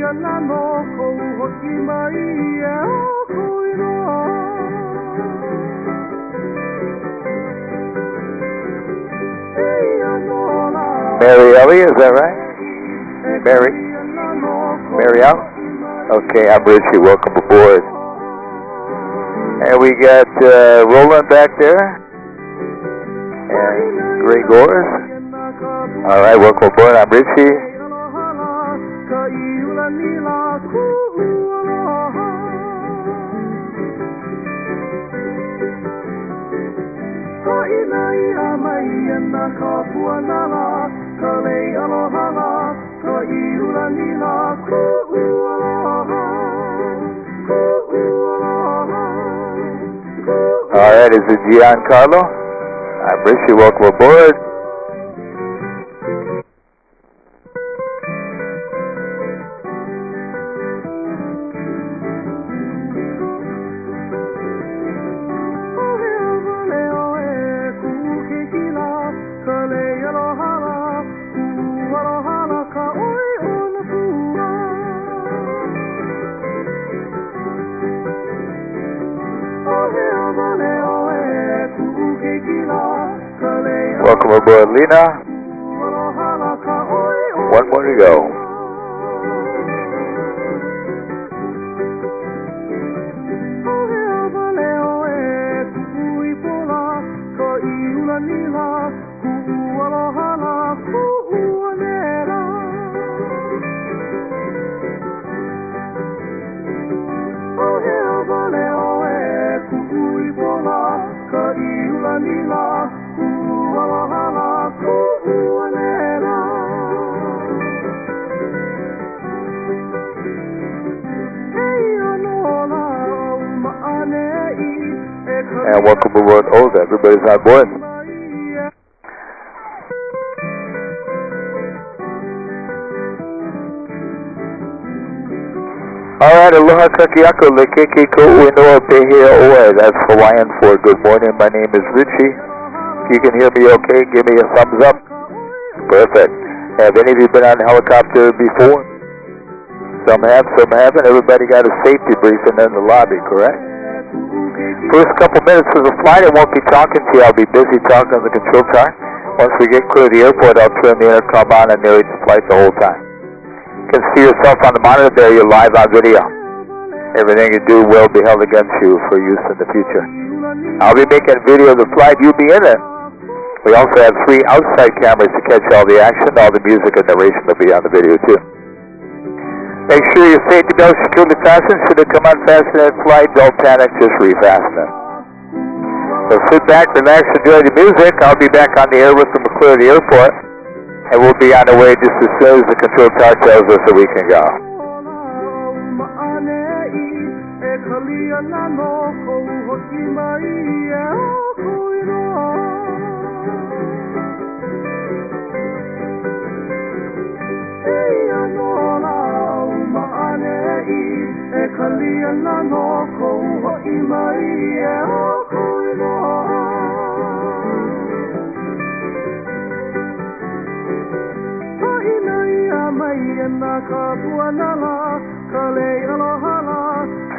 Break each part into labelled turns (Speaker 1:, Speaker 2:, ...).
Speaker 1: Mary Ellie, is that right? Mary? Mary out? Okay, I'm Richie. Welcome aboard. And we got Roland back there. And Gray Gores. All right, welcome aboard. I'm Richie. All right, is it Giancarlo? I'm Richie. Welcome aboard. Welcome aboard, Lena. One more to go. And welcome aboard Olga. Everybody's on board. Alright, aloha kakiako lekeke ko uinoa pehea oe. That's Hawaiian for good morning. My name is Richie. If you can hear me okay, give me a thumbs up. Perfect. Have any of you been on a helicopter before? Some have, some haven't. Everybody got a safety briefing in the lobby, correct? First couple minutes of the flight, I won't be talking to you. I'll be busy talking to the control tower. Once we get clear of the airport, I'll turn the intercom on and narrate the flight the whole time. You can see yourself on the monitor there. You're live on video. Everything you do will be held against you for use in the future. I'll be making a video of the flight. You'll be in it. We also have 3 outside cameras to catch all the action. All the music and narration will be on the video too. Make sure your safety belt is securely fastened. Should it come unfastened in flight, don't panic, just refasten it. So sit back, relax, enjoy the music. I'll be back on the air with them to clear the airport. And we'll be on the way just as soon as the control tower tells us that we can go.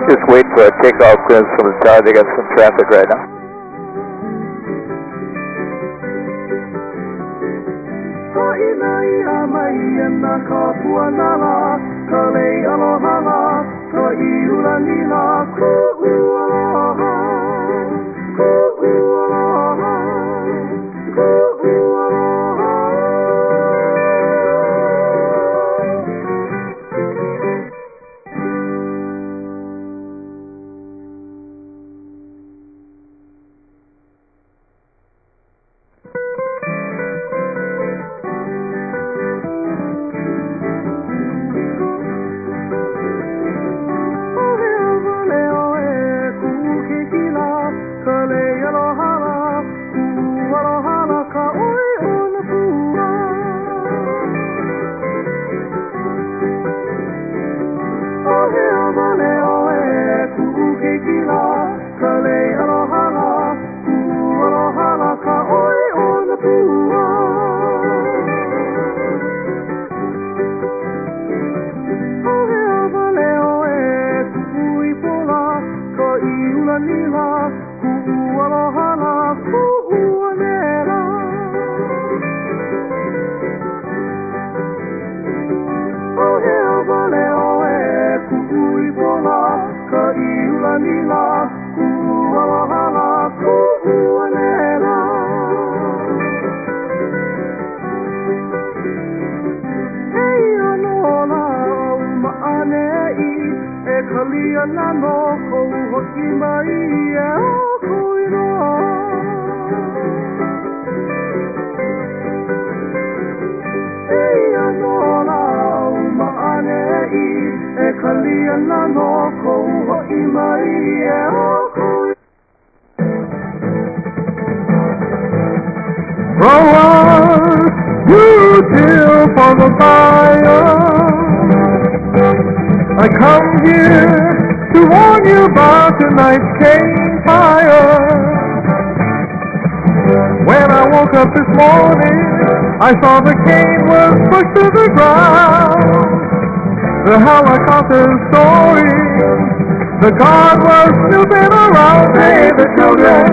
Speaker 1: Just wait for a takeoff clearance from the tower. They got some traffic right now.
Speaker 2: You till for the fire. I come here to warn you about tonight's cane fire. When I woke up this morning, I saw the cane was pushed to the ground. The helicopter story, the guard was snooping around. Hey, the children,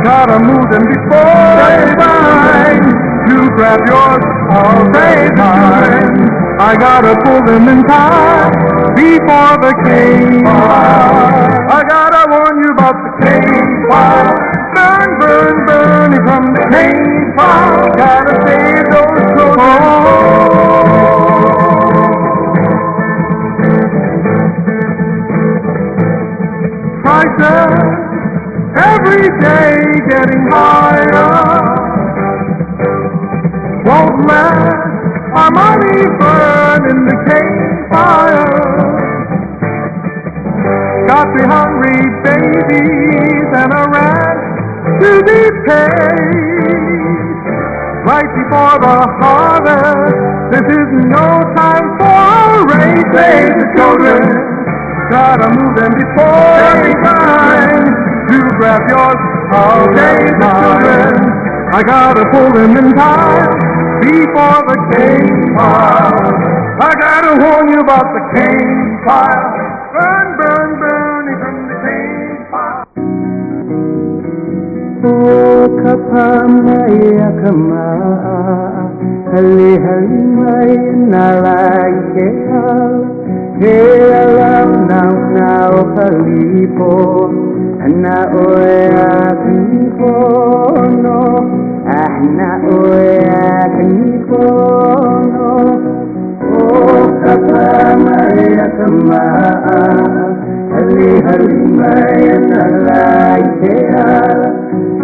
Speaker 2: gotta move them before they die. You grab yours, I'll take mine. I gotta pull them in time before the cane fire. I gotta warn you about the cane fire. Burn, burn, burning from the cane fire. Gotta save those children. Prices every day getting higher. Won't let our money burn in the cane fire. Got 3 hungry babies and a rent to be paid. Right before the harvest, this is no time for a race. Save the children, gotta move them before they die. You grab yours, I'll take mine. I gotta pull them in time before the cane fire. I gotta warn you about the cane fire. Burn, burn, burning from the cane fire. Oh, kapamaya kama, hali hali may nalagya. Hey, alam now kalipo, ana oya kalipo no. Ahna oya kanipono, oh kapamaya kama, hali hali maya nalagya.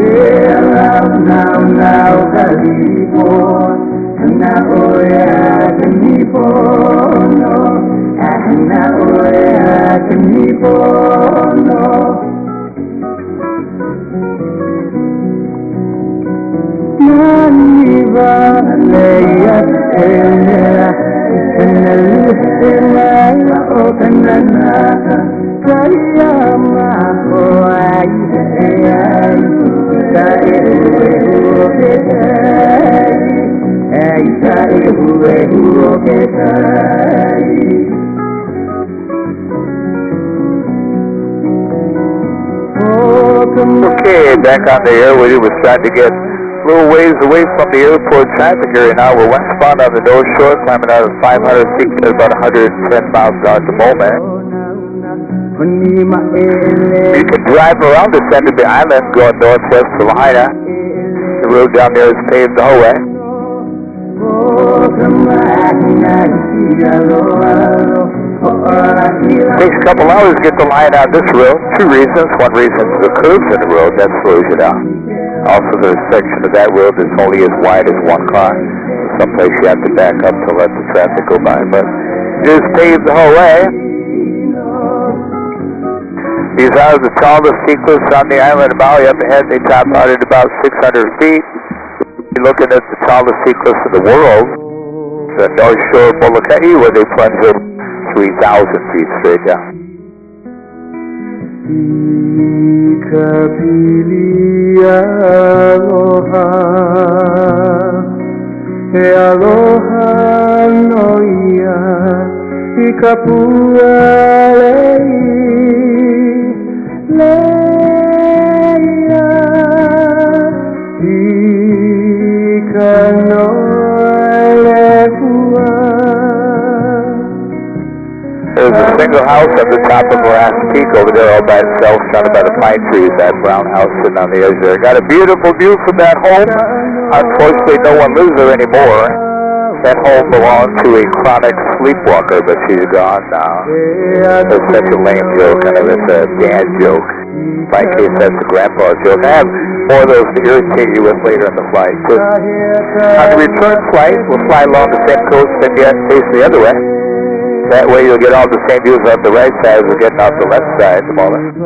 Speaker 2: Alam now kalipo, ahna oya kanipono, ahna oya kanipono. Maniva leya ena, kanalihimaya o kanana, kaya mahoay ay, kaihuwe ketay, ay kaihuwe ketay.
Speaker 1: Okay, back on the air with you. We're starting to get a little ways away from the airport traffic area now. We're westbound on the North Shore, climbing out of 500 feet at about 110 miles an hour at the moment. You can drive around this end of the island going northwest to Lahaina. The road down there is paved the whole way. It takes a couple hours to get the line on this road. 2 reasons. One reason is the curves in the road, that slows you down. Also, there's a section of that road that's only as wide as 1 car. Someplace you have to back up to let the traffic go by. But it is paved the whole way. These are the tallest sequence on the island of Maui. Up ahead, they top out at about 600 feet. You're looking at the tallest sequence in the world, the North Shore of Molokai, where they plunge in 3,000 feet straight down.
Speaker 2: Ikapili aloha, e aloha noia, ikapua leia, ikanoelefua.
Speaker 1: There's a single house at the top of the last peak over there all by itself, surrounded by the pine trees, that brown house sitting on the edge there. Got a beautiful view from that home. Unfortunately, no one lives there anymore. That home belonged to a chronic sleepwalker, but she's gone now. That's such a lame joke, kind of it's a dad joke. In my case, that's a grandpa joke. I have more of those to irritate you with later in the flight, too. On the return flight, we'll fly along the same coast and yet face the other way. That way you'll get all the same views off the right side as we're getting off the left side at the moment.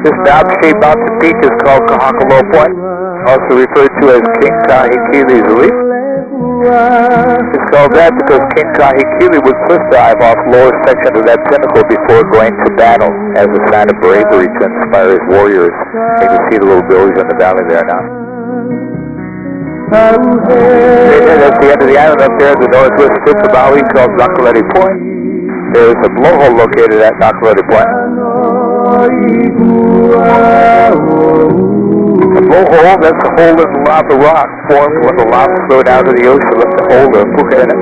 Speaker 1: This knob-shaped mountain peak is called Kahakalo Point, also referred to as King Kahekili's Reef. It's called that because King Kahekili would cliff dive off lower section of that pinnacle before going to battle as a sign of bravery to inspire his warriors. You can see the little buildings in the valley there now. That's the end of the island up there, the northwest tip of Maui, called Nakaleti Point. There's a blowhole located at Nakaleti Point. A blowhole, that's a hole in the lava rock formed when the lava flowed out of the ocean, left a hole or a puka in it.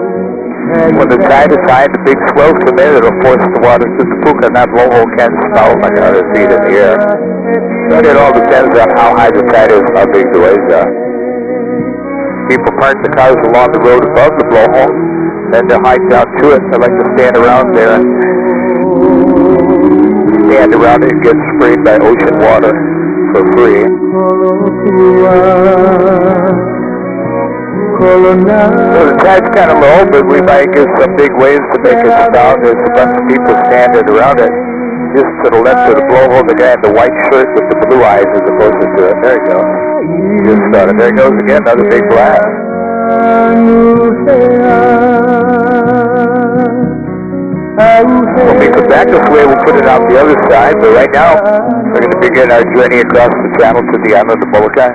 Speaker 1: When the tide is high, the big swells come in, it'll force the water through the puka, and that blowhole can spout like 100 feet in the air. But it all depends on how high the tide is and how big the waves are. People park the cars along the road above the blowhole, then they'll hike down to it. They like to stand around there and stand around it and get sprayed by ocean water for free. So the tide's kind of low, but we might get some big waves to make it down. There's a bunch of people standing around it. Just to the left of the blowhole, the guy in the white shirt with the blue eyes is opposed to it. There you go. Just started. There goes again, another big blast. When we come back this way, we'll put it out the other side, but right now, we're going to begin our journey across the channel to the island of Molokai.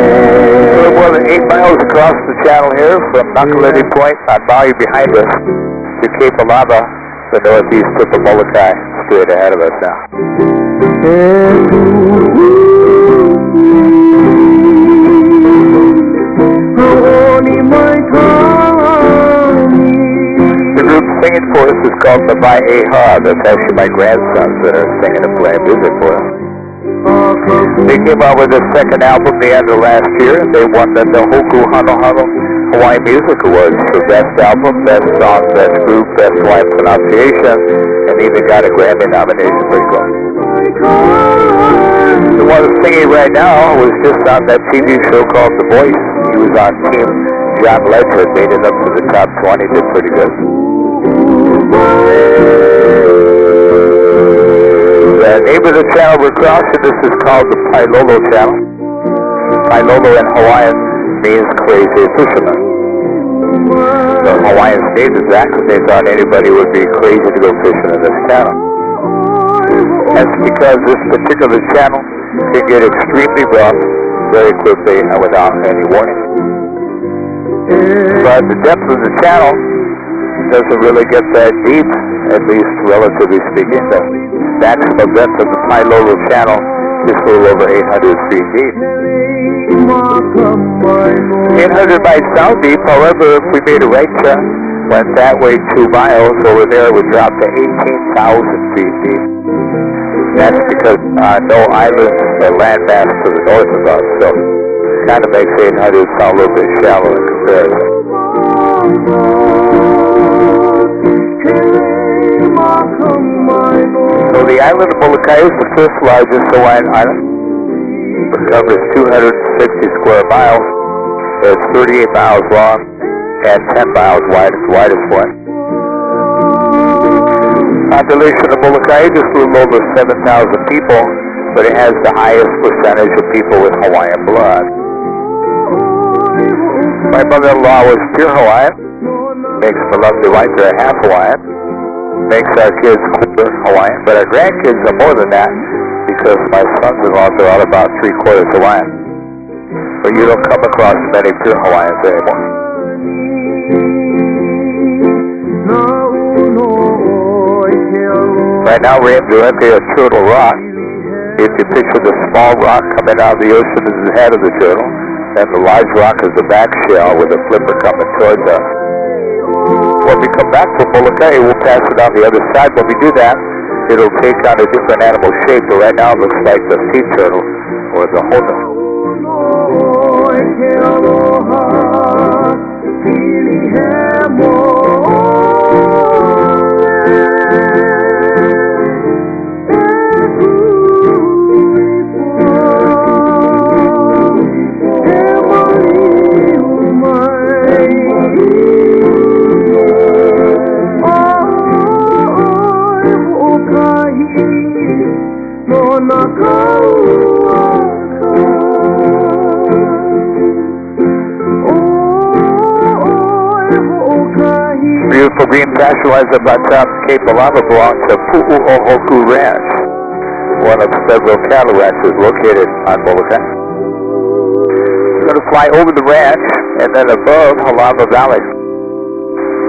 Speaker 1: We're more than 8 miles across the channel here from Nakaleti Point on Maui behind us to Cape Alava, the northeast tip of Molokai, straight ahead of us now. The group singing for us is called the Mai Eha. That's actually my grandsons that are singing and playing music for us. They came out with their second album the end of last year. They won the Hoku Hano Hano Hawaiian Music Awards for Best Album, Best Song, Best Group, Best Hawaiian Pronunciation, and even got a Grammy nomination. Pretty cool. The one that's singing right now was just on that TV show called The Voice. He was on Team John Legend, made it up to the top 20, did pretty good. The name of the channel we're crossing, this is called the Pailolo Channel. Pailolo in Hawaiian means crazy fisherman. The Hawaiians named it that because they thought anybody would be crazy to go fishing in this channel. That's because this particular channel can get extremely rough very quickly and without any warning. But the depth of the channel doesn't really get that deep, at least relatively speaking. The maximum depth of the Pailolo Channel is a little over 800 feet deep. 800 might sound deep, however, if we made a right turn, went that way 2 miles, over there it would drop to 18,000 feet deep. That's because no islands or landmass to the north of us, so it kind of makes 800 sound a little bit shallow in comparison. So the island of Molokai is the 5th largest Hawaiian island. It covers 260 square miles. It's 38 miles long and 10 miles wide. It's the widest one. Population of Molokai is just a little over 7,000 people, but it has the highest percentage of people with Hawaiian blood. My mother-in-law was pure Hawaiian. Makes my lovely wife there half Hawaiian. Makes our kids Hawaiian, but our grandkids are more than that because my sons-in-law are all about 3/4 Hawaiian. But you don't come across many pure Hawaiians anymore. Right now we're directly at Turtle Rock. If you picture the small rock coming out of the ocean as the head of the turtle, then the large rock is the back shell with the flipper coming towards us. When we come back from Molokai, we'll pass it on the other side. When we do that, it'll take on a different animal shape, but right now it looks like the sea turtle or the hono. Beautiful green pasture up on top of Cape Alama belongs to Pu'u'ohoku Ranch, one of several cattle ranches located on Molokai. We're going to fly over the ranch and then above Halava Valley.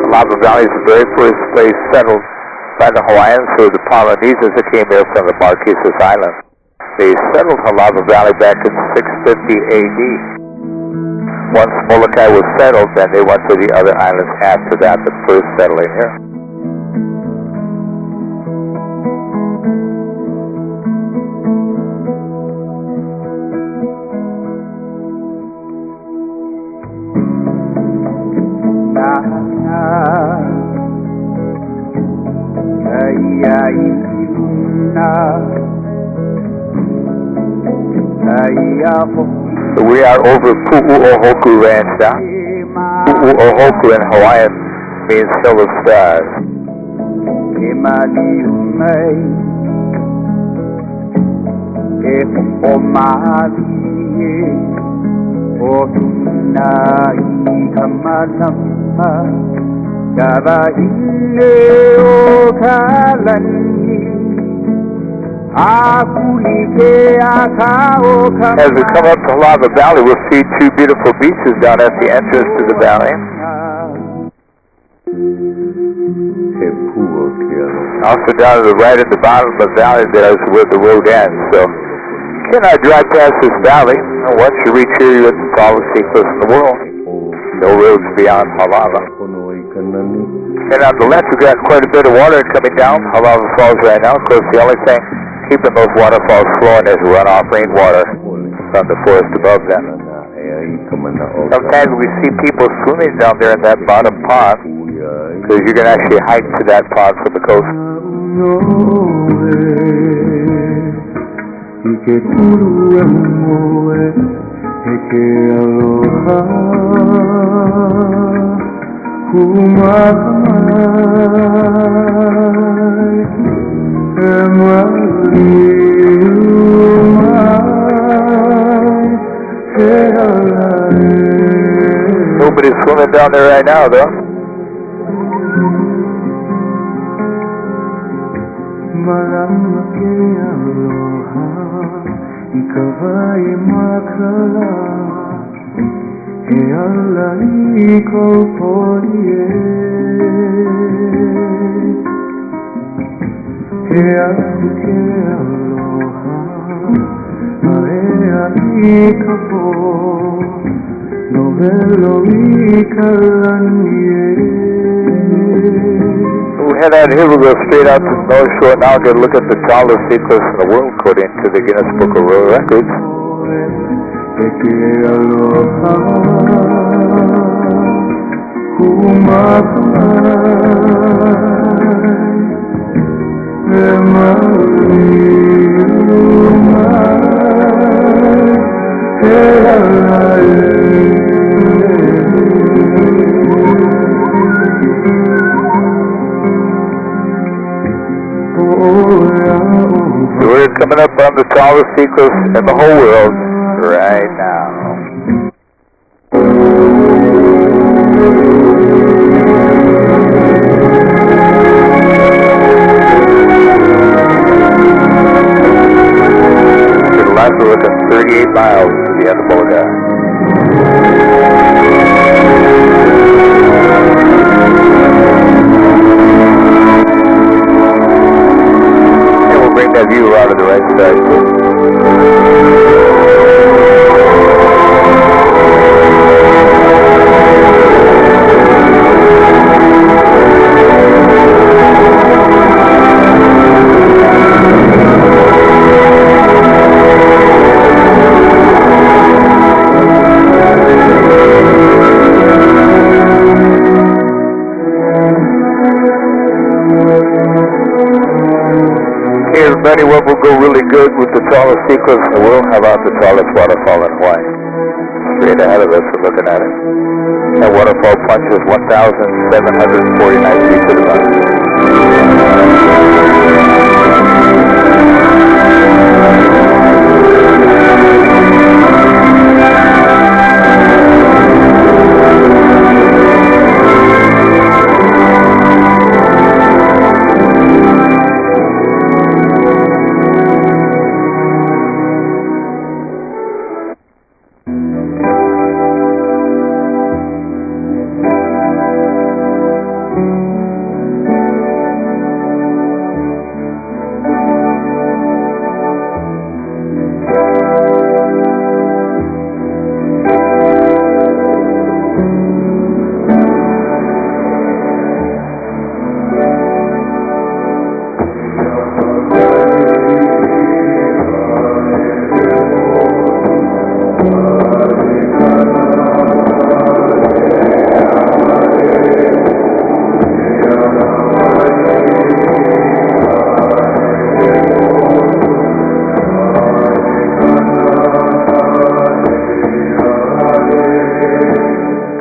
Speaker 1: Halava Valley is the very first place settled by the Hawaiians or the Polynesians that came there from the Marquesas Islands. They settled Halava Valley back in 650 AD. Once Molokai was settled, then they went to the other islands after that, but first settling here. So we are over Pu'u'ohoku Ranch now. Pu'u'ohoku in Hawaiian means Hill of Stars. As we come up to Halava Valley, we'll see two beautiful beaches down at the entrance to the valley. Also down to the right at the bottom of the valley, there is where the road ends. So you cannot drive past this valley. And once you reach here, you're at the tallest seacliff in the world. No roads beyond Halava. And on the left, we've got quite a bit of water coming down Halava Falls right now. Of course, the only thing keeping those waterfalls flowing is runoff rainwater from the forest above them. Sometimes we see people swimming down there in that bottom pond, because you can actually hike to that pond from the coast. Nobody's swimming down there right now, though. We head out here, we'll go straight out to the North Shore now and get a look at the tallest seacliffs in the world according to the Guinness Book of World Records. So we're coming up on the tallest seacliff in the whole world right now. To the left, we're looking 38 miles to the end of Molokai. And we'll bring that view out of the right side. Everybody, what will go really good with the tallest sequence in the world? How about the tallest waterfall in Hawaii? Straight ahead of us, we're looking at it. That waterfall punches 1,749 feet to the mountain.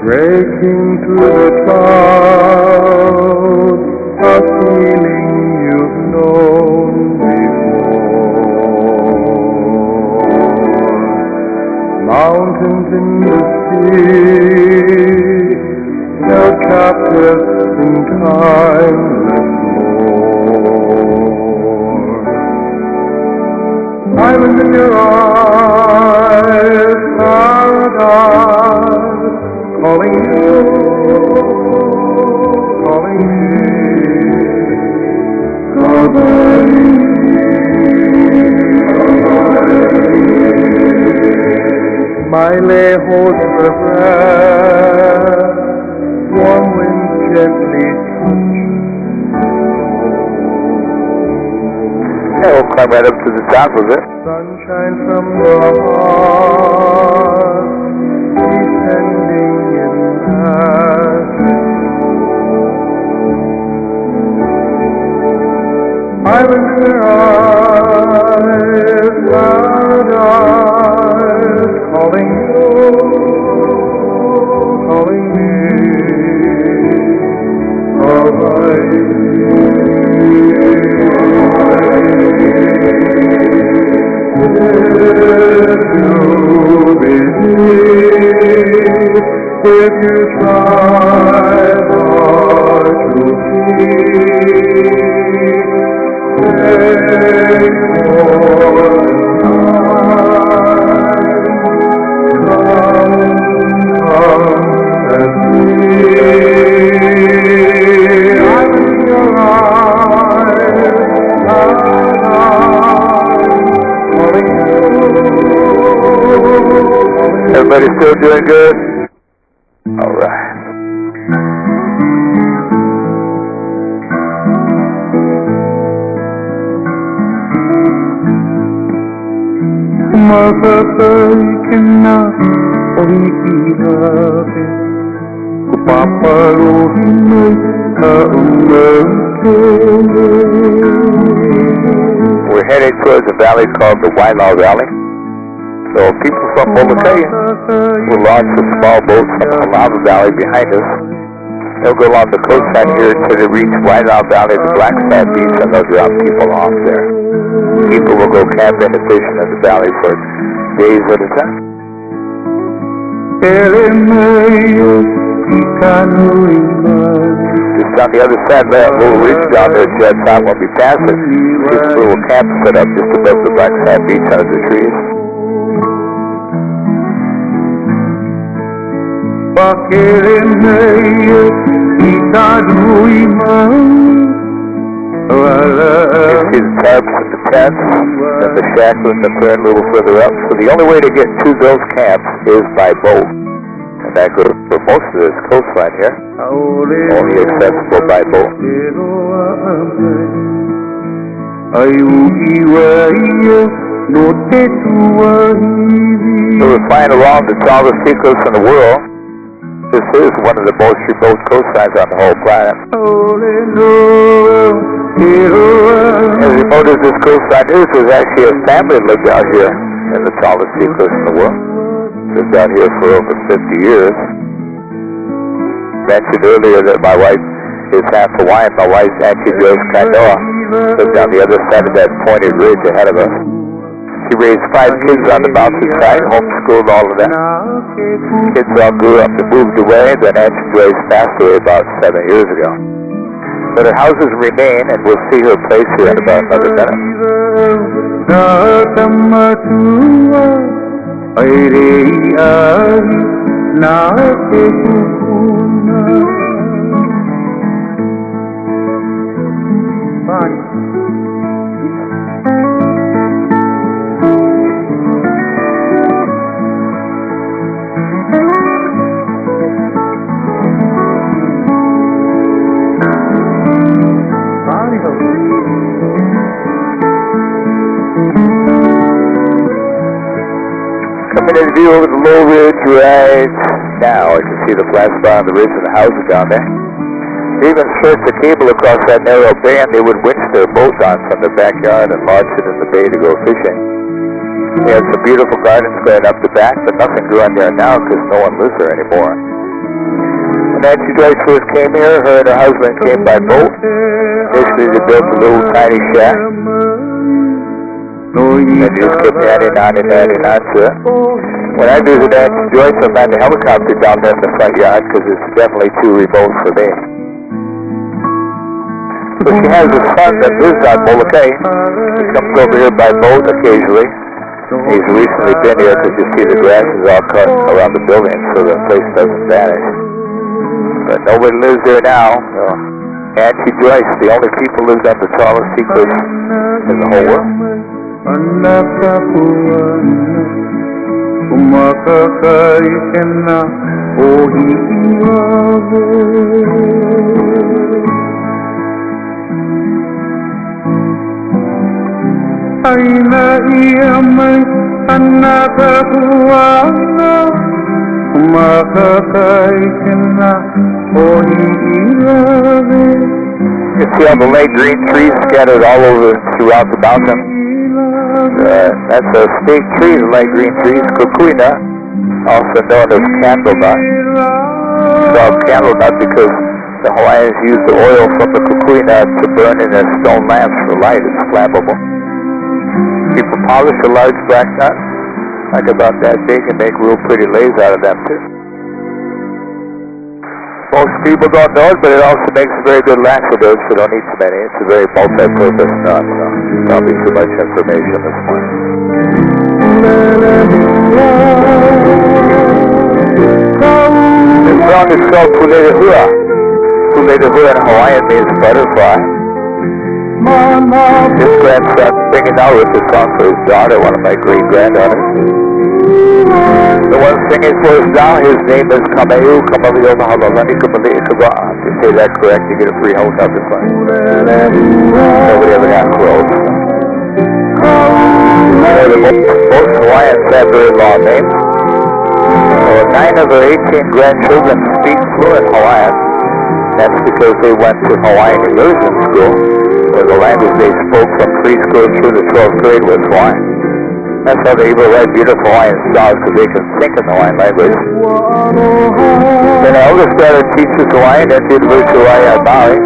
Speaker 2: Breaking through the clouds, a feeling you've known before. Mountains in the sea, held captive in timeless lore. Island in your eyes, paradise. Calling you, calling me, calling my lay holds her breath, warm winds gently touch.
Speaker 1: Yeah, we'll climb right up to the top of it.
Speaker 2: Sunshine from your heart, descending in magic. Island in your eyes, paradise, calling you, calling me, alright. If you believe, if you try hard to see, take more time, come and see. I'm in your eyes,
Speaker 1: Everybody still doing good? All right.
Speaker 2: Masasayikina orikirabe Paparohinay kaumangkele.
Speaker 1: We're heading towards a valley called the Wailau Valley. So people from Molokai will launch a small boat from the Lava Valley behind us. They'll go along the coastline here until they reach Wailau Valley, the Black Sand Beach, and they'll drop people off there. People will go camping and fishing in the valley for days at a time. Just on the other side of that little ridge down there at that top when we pass it, there's a little camp set up just above the Black Sand Beach under the trees. see the tarps and the tents, and the shack and the prayer a little further up. So the only way to get to those camps is by boat. And that goes for most of this coastline here. Only accessible by boat. So we're flying along the tallest seacoast in the world. This is one of the most remote coastlines on the whole planet. As remote as this coastline is, there's actually a family that lived out here in the tallest seacoast in the world. Lived out here for over 50 years. Mentioned earlier that my wife is half Hawaiian. My wife's Auntie Joyce Kanoa lived on the other side of that pointed ridge ahead of us. She raised 5 kids on the mountainside, homeschooled all of them. Kids all grew up and moved away, then Auntie Joyce passed away about 7 years ago. But her houses remain, and we'll see her place here in about another minute. Coming in view over the low ridge right now. I can see the flat spot on the ridge and the houses down there. They even stretched the cable across that narrow bay, and they would winch their boat on from the backyard and launch it in the bay to go fishing. They had some beautiful gardens going up the back, but nothing grew on there now because no one lives there anymore. When Auntie Joyce first came here, her and her husband came by boat. Initially they built a little tiny shack. And just kept adding on to it. When I visit Auntie Joyce, I find a helicopter down there in the front yard because it's definitely too remote for me. So she has a son that lives on Molokai. He comes over here by boat occasionally. He's recently been here because you see the grass is all cut around the building so the place doesn't vanish. But nobody lives there now. So Auntie Joyce, the only people lived on the tallest seacoast in the whole world.
Speaker 2: Aina iamai anaka huana Umakaikaikena ohiilave.
Speaker 1: You see all the late green trees scattered all over throughout the mountain. That's a state tree, the light green trees, Kukuina, also known as candlenut. It's called candlenut because the Hawaiians use the oil from the Kukuina to burn in their stone lamps for light. It's flammable. People polish a large black nut, like about that big, and make real pretty lays out of them too. Most people don't know it, but it also makes a very good laxative, so don't eat too many. It's a very multi-purpose nut, so probably too much information this morning. This song is called Pulehua. Pulehua in Hawaiian means butterfly. His grandson singing now with the song for his daughter, one of my great-granddaughters. The one singing for us now, his name is Kameu Kamalio Mahalalani Kamali Ikaba. To say that correct, you get a free helicopter flight. Nobody ever got close. Most Hawaiians have very long names. So 9 of her 18 grandchildren speak fluent Hawaiian. That's because they went to Hawaiian immersion school, where the language they spoke from preschool through the 12th grade was Hawaiian. That's how they even write beautiful Hawaiian songs, because they can think in the Hawaiian language. Then our eldest daughter teaches Hawaiian at the University of Hawaii at Maui.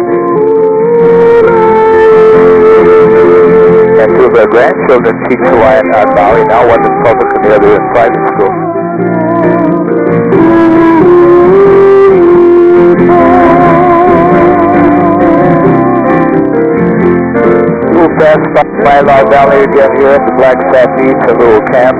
Speaker 1: And two of their grandchildren teach Hawaiian at Maui, now one is public and the other in private school. Fast by Mailau Valley again here at the Black Sap Beach, a little camp.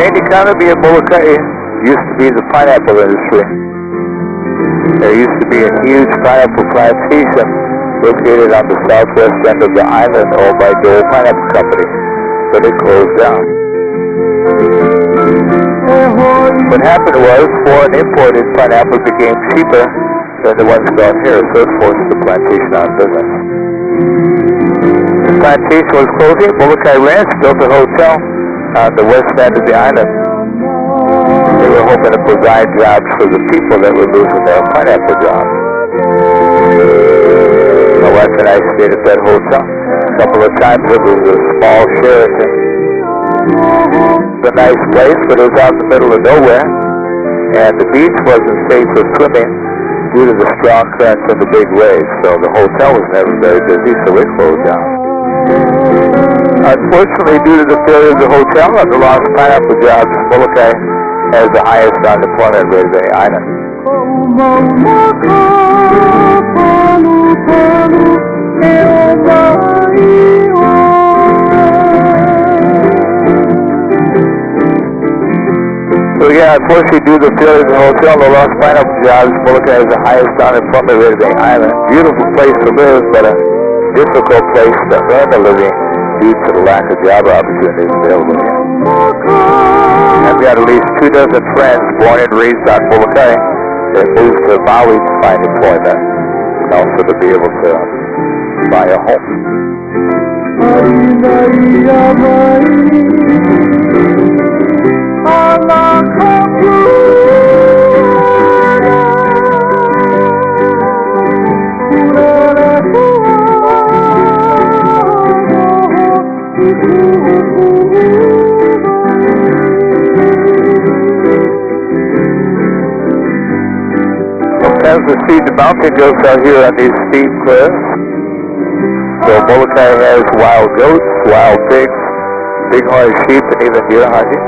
Speaker 1: main economy of Molokai used to be the pineapple industry. There used to be a huge pineapple plantation located on the southwest end of the island owned by Dole Pineapple Company, but it closed down. What happened was foreign imported pineapples became cheaper than the ones grown here, so it forced the plantation out of business. The plantation was closing. Molokai Ranch built a hotel on the west end of the island. They were hoping to provide jobs for the people that were losing their pineapple jobs. My wife and I stayed at that hotel. A couple of times it was a small Sheraton. It's a nice place, but it was out in the middle of nowhere, and the beach wasn't safe for swimming due to the strong currents and the big waves, so the hotel was never very busy, so it closed down. Unfortunately, due to the failure of the hotel and the lost pineapple jobs, Molokai has the highest unemployment rate of any island. So yeah, unfortunately, due to the failure of the hotel and the lost pineapple jobs, Molokai has the highest unemployment rate of any island. Beautiful place to live, but a difficult place to earn a living due to the lack of job opportunities available here. I've got at least 2 dozen friends born and raised on Molokai that moved to Maui to find employment and also to be able to buy a home. Sometimes we see the mountain goats out here on these steep cliffs. So Molokai has wild goats, wild pigs, bighorn sheep, and even deer hunting.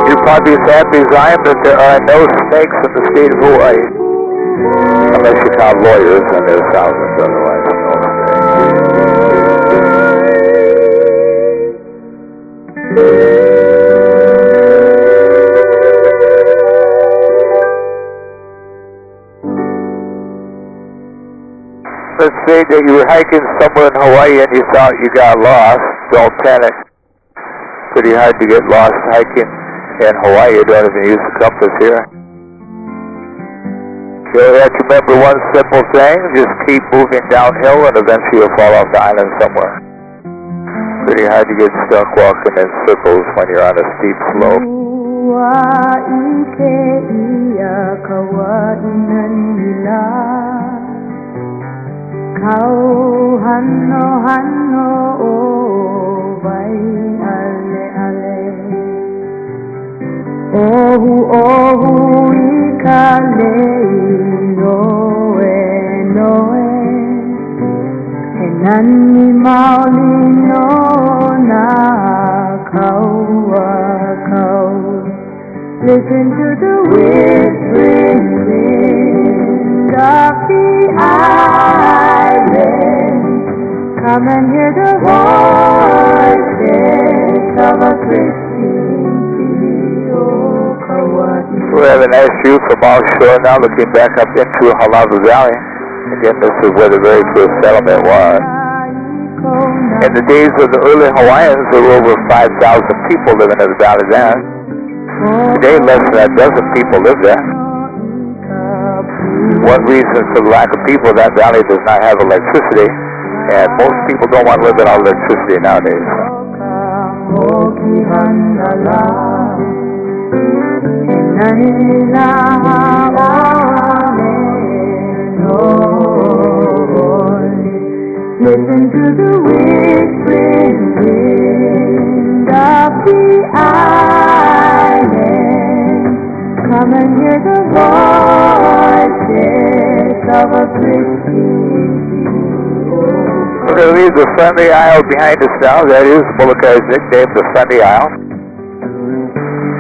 Speaker 1: You're probably as happy as I am that there are no snakes in the state of Hawaii. Unless you count lawyers, and there's thousands otherwise. No snakes. Let's say that you were hiking somewhere in Hawaii and you thought you got lost. Don't panic. Pretty hard to get lost hiking in Hawaii. You don't even use the compass here. You have to remember one simple thing. Just keep moving downhill and eventually you'll fall off the island somewhere. Pretty hard to get stuck walking in circles when you're on a steep slope.
Speaker 2: Kau hano o vai ale ale Ohu I kale noe noe He nani maoli no na kaua kau Listen to the whispering wind of the island. Come and hear the voices of a Christine Kawai.
Speaker 1: We have a nice view from offshore now, looking back up into Halawa Valley. Again, this is where the very first settlement was. In the days of the early Hawaiians, there were over 5,000 people living in the valley then. Today, less than a dozen people live there. One reason for the lack of people, that valley does not have electricity, and most people don't want to live without electricity nowadays.
Speaker 2: Listen to the whispering wind of the island. Come and hear the voices of a Christine.
Speaker 1: We're going to leave the Friendly Isle behind us now. That is Molokai's nickname, the Friendly Isle.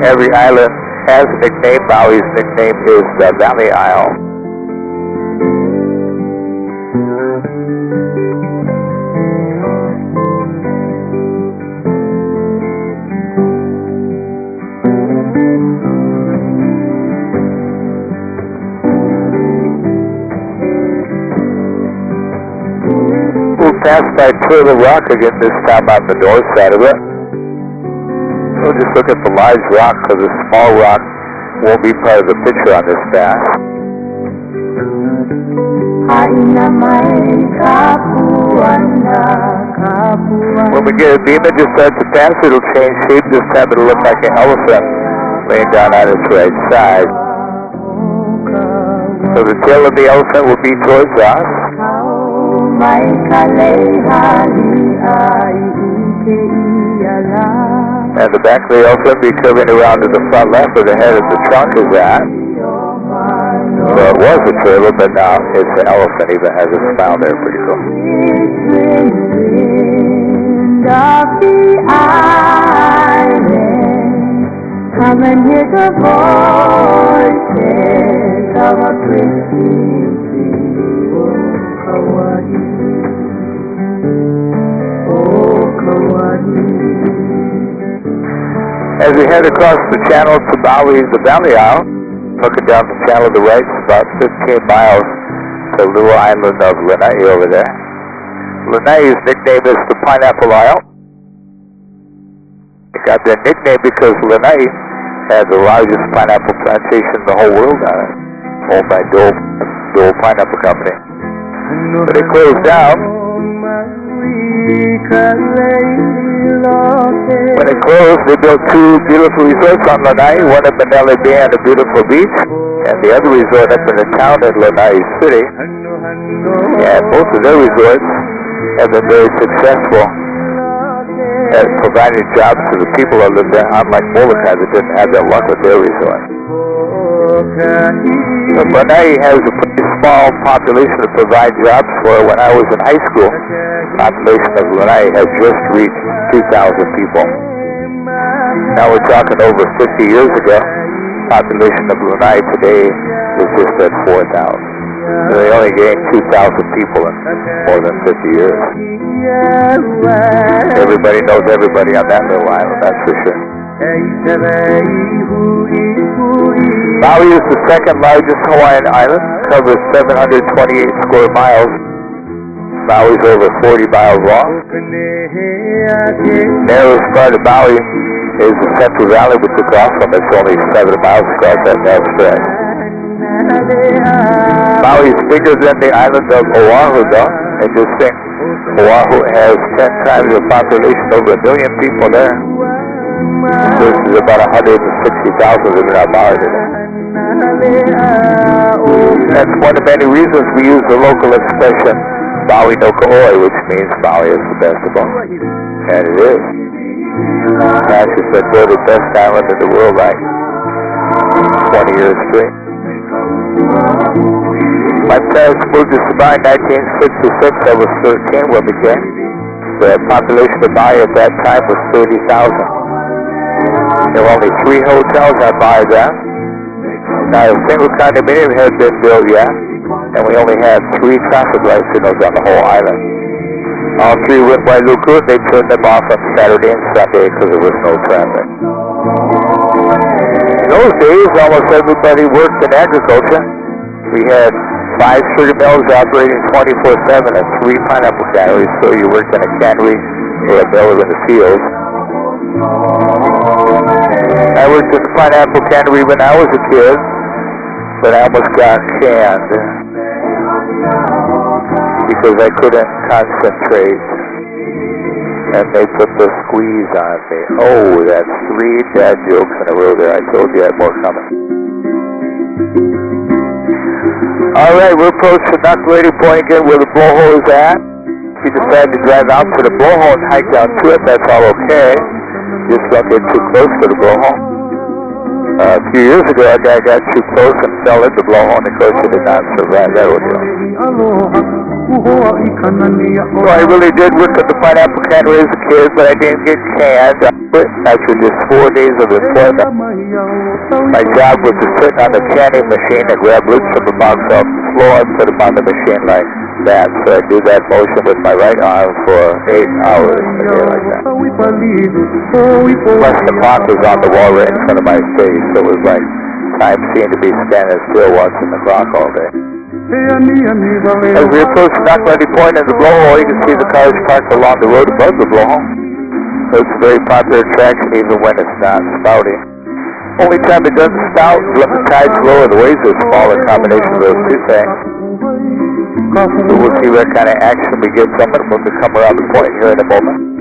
Speaker 1: Every island has a nickname. Maui's nickname is the Valley Isle. pass by Turtle Rock again, this time on the north side of it. We'll just look at the large rock, because the small rock won't be part of the picture on this pass. When we get a beam that just starts to pass, it'll change shape. This time it'll look like an elephant laying down on its right side. So the tail of the elephant will be towards us. And the back of the elephant will be curving around to the front left where the head of the trunk is at. So it was a trailer, but now it's an elephant, even has a smile there, pretty cool. Come and hear the voices of a Christmas tree. Oh, Kauai. Oh, Kauai. As we head across the channel to Maui, the Valley Isle, looking down the channel to the right, it's about 15 miles to the little island of Lanai over there. Lanai's nickname is the Pineapple Isle. It got their nickname because Lanai had the largest pineapple plantation in the whole world on it, owned by Dole Pineapple Company. But it closed down. When it closed, they built two beautiful resorts on Lanai, one at Manele Bay and a beautiful beach, and the other resort up in the town in Lanai City. And both of their resorts have been very successful at providing jobs to the people that live there, unlike Molokai that didn't have that luck with their resort. But Lanai has a pretty small population to provide jobs for. When I was in high school, the population of Lanai had just reached 2,000 people. Now we're talking over 50 years ago. The population of Lanai today is just at 4,000. So they only gained 2,000 people in more than 50 years. Everybody knows everybody on that little island, that's for sure. Maui is the second largest Hawaiian island, covers 728 square miles. Maui is over 40 miles long. The narrowest part of Maui is the Central Valley, which is off from it's only 7 miles across that narrow stretch. Maui is bigger than the island of Oahu, though. And just think, Oahu has 10 times the population, over 1 million people there. This is about 160,000 living on Maui today. That's one of many reasons we use the local expression Maui no Ka'oi, which means Maui is the best of all. And it is. It's been voted best island in the world like 20 years straight. My parents moved to Sabai in 1966. I was 13 when we came. The population of Maui at that time was 30,000. There were only 3 hotels on Maui then. Not a single condominium had been built yet, and we only had 3 traffic light signals on the whole island. All 3 went by Wailuku. They turned them off on Saturday and Sunday because there was no traffic. In those days, almost everybody worked in agriculture. We had 5 sugar mills operating 24/7 and 3 pineapple canneries, so you worked in a cannery or a mill or in the field. I worked in the pineapple cannery when I was a kid, but I almost got canned because I couldn't concentrate, and they put the squeeze on me. Oh, that's 3 dad jokes in a row there. I told you I had more coming. All right, we're approaching Knuckle Point again where the blowhole is at. If you decide to drive out to the blowhole and hike down to it, that's all okay. Just don't get too close to the blowhole. A few years ago, a guy got too close and fell in the blowhole, and of course he did not survive that ordeal. So I really did work at the pineapple cannery as a kid, but I didn't get canned. I quit after just 4 days of employment. My job was to sit on the canning machine and grab roots from the box off the floor and put them on the machine like that. So I do that motion with my right arm for 8 hours a day like that. Plus the clock was on the wall right in front of my face, so it was like time seemed to be standing still watching the clock all day. As we approach Knocklady Point and the blowhole, you can see the cars parked along the road above the blowhole. So it's a very popular attraction even when it's not spouting. Only time it doesn't spout is when the tide's low or the waves are small, a combination of those two things. So we'll see what kind of action we get from it when we come around the point here in a moment.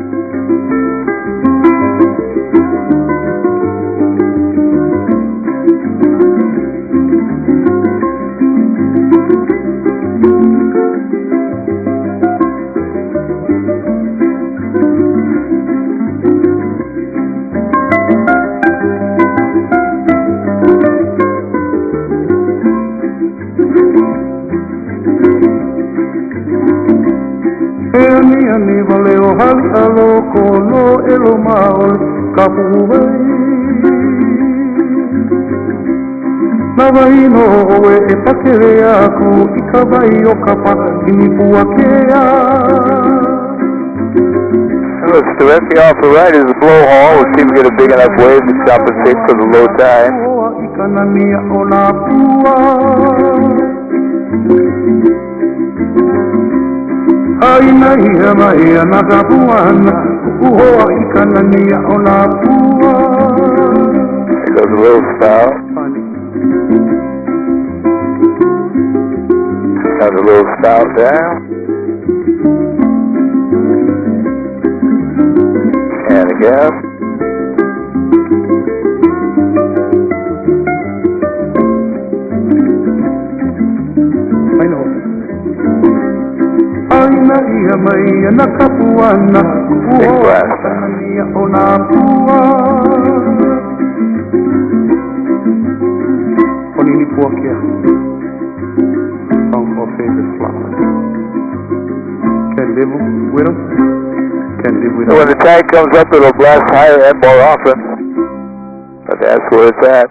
Speaker 2: Navaino oe e pakere aku I ka vai o ka pa I ni puakea.
Speaker 1: Let's directly off the right is the blowhole. We'll see if we get a big enough wave to compensate for the low tide.
Speaker 2: I ka nania o nā pua. Aina ia mai ana ka puana Uhoa I ka nania o nā pua.
Speaker 1: There goes a little spout. Another little spout there. And again.
Speaker 2: I know. Aina ia mai ana ka puana Uhoa I ka nania o nā pua. Ponini puakea. Favorite flower. Can live with them. Can live with them.
Speaker 1: When the tide comes up, it'll blast higher and more often. But that's where it's at.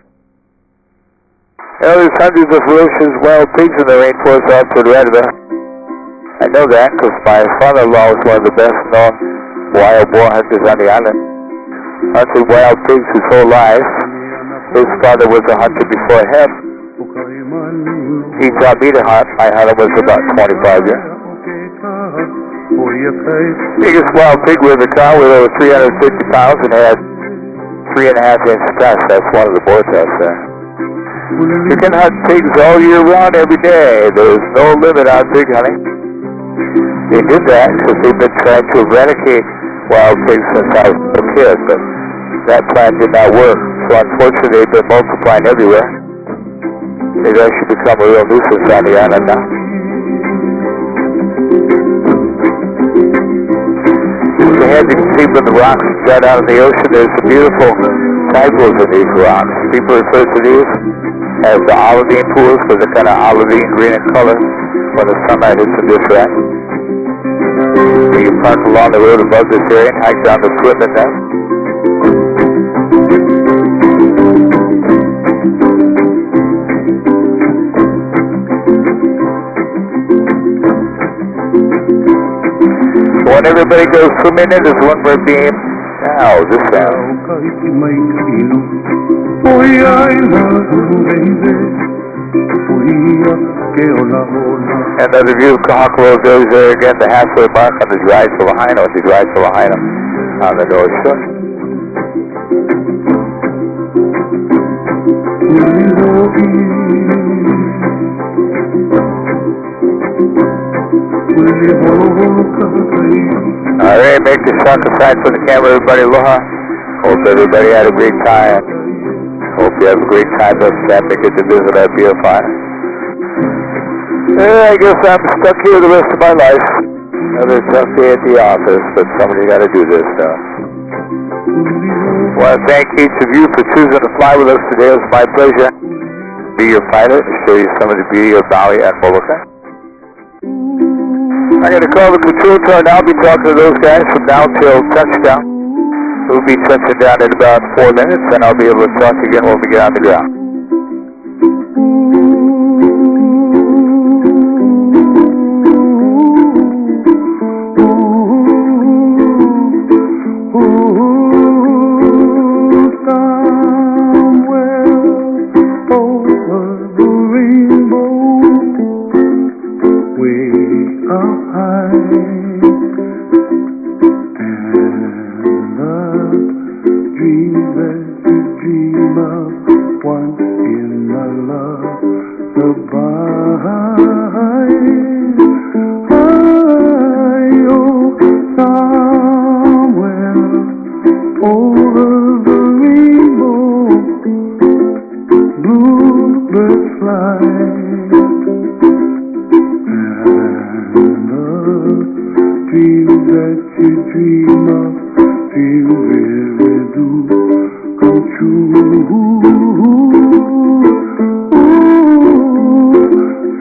Speaker 1: There's hundreds of ferocious wild pigs in the rainforest out to the right of it. I know that because my father-in-law was one of the best known wild boar hunters on the island. Hunted wild pigs his whole life. His father was a hunter before him. He taught me to hunt. My hunting was about 25 years. Biggest wild pig we ever caught was over 350 pounds and had 3.5-inch tusk. That's one of the boar tusks there. You can hunt pigs all year round every day. There's no limit on pig hunting. They did that because they've been trying to eradicate wild pigs since I was a kid, but that plan did not work. So unfortunately they've been multiplying everywhere. They've actually become a real nuisance on the island now. Ahead you can see from the rocks right out of the ocean, there's some beautiful tide pools in these rocks. People refer to these as the olivine pools because they're kind of olivine green in color when the sunlight hits them just right. So you park along the road above this area and hike down the swimming net. When everybody goes swimming in, there's one more beam. Now, this sound. Another view of Kahakaroa goes there again, the halfway mark on the dry to Lahaina, the dry to Lahaina on the North Shore. Alright, make the shot aside for the camera, everybody. Aloha. Hope everybody had a great time. Hope you have a great time up there. Get to visit our beer fire. I guess I'm stuck here the rest of my life. Another tough day at the office, but somebody got to do this stuff. I want to thank each of you for choosing to fly with us today. It was my pleasure to be your pilot and show you some of the beauty of Maui and Molokai. I'm going to call the control tower now. I'll be talking to those guys from now till touchdown. We'll be touching down in about 4 minutes, and I'll be able to talk again when we get on the ground.
Speaker 2: dreams that you dream of once in a love goodbye. Somewhere over the rainbow, bluebirds fly, and the dreams that you dream of, dreams really do come true.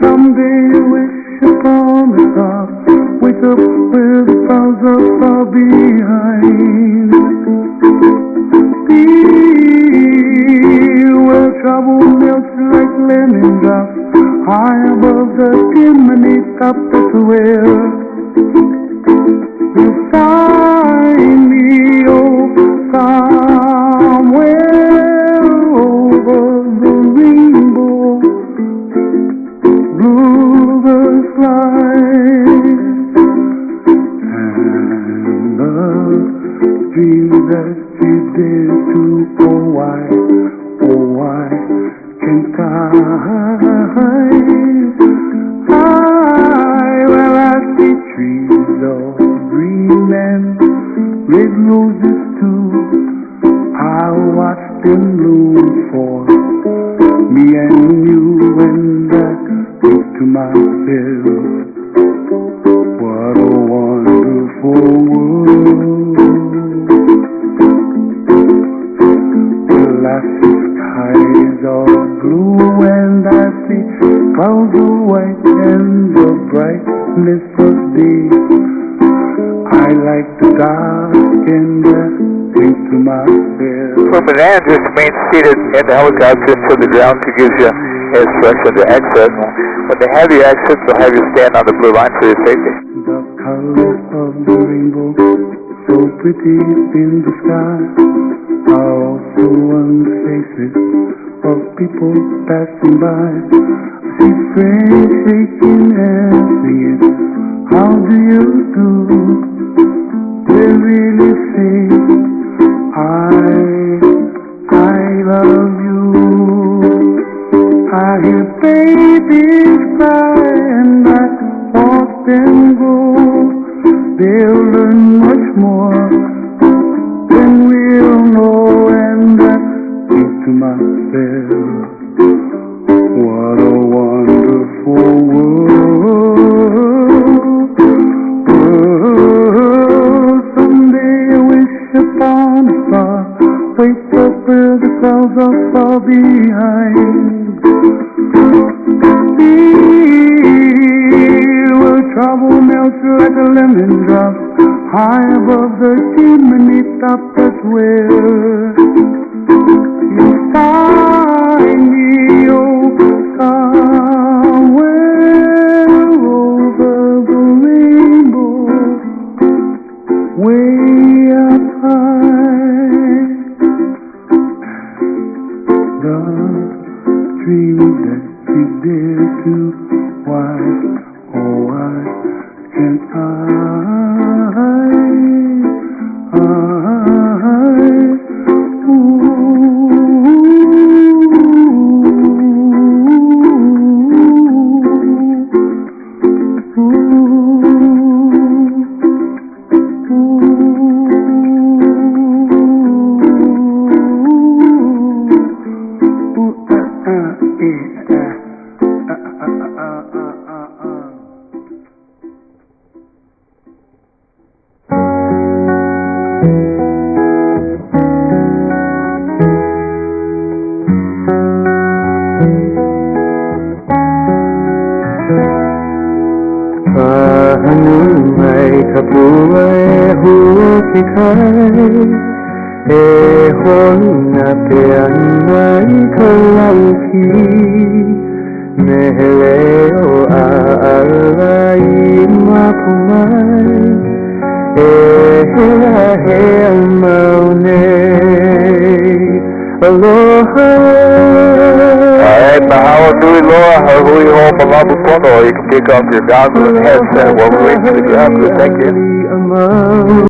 Speaker 2: Someday you wish upon a star, wake up where the clouds are far behind. Feel where trouble melts like lemon drops, high above the chimney top. That's where you'll find me, oh, somewhere over the rainbow, bluebirds fly, and the dreams that you dare to, oh why can't I? Well, I see trees of green and red roses too. I watch them bloom for me and you, and I think to myself, what a wonderful world. The skies are blue and I see clouds of white and the brightness of day. I like the dark and I think to myself.
Speaker 1: From an Andrews, remain seated in the helicopter until the ground crew gives you instruction to exit. When they have you exit, they'll have you stand on the blue line for your safety.
Speaker 2: The colors of the rainbow, so pretty in the sky, are also on the faces of people passing by. I see friends shaking hands, singing, how do you do? They really say, I love you. I hear babies cry and I watch them go. They'll learn much more than we'll know, and I think to myself, what a wonderful world. Someday I wish upon a star, wake up where the clouds are far behind. Feel where trouble melts like a lemon drop, high above the chimney top. That's where you find me, oh, somewhere over the rainbow, way up high. The dreams that you dare to, why, oh why can't I?
Speaker 1: Or you can take off your goggles and headset while we wait for the ground crew. Thank you.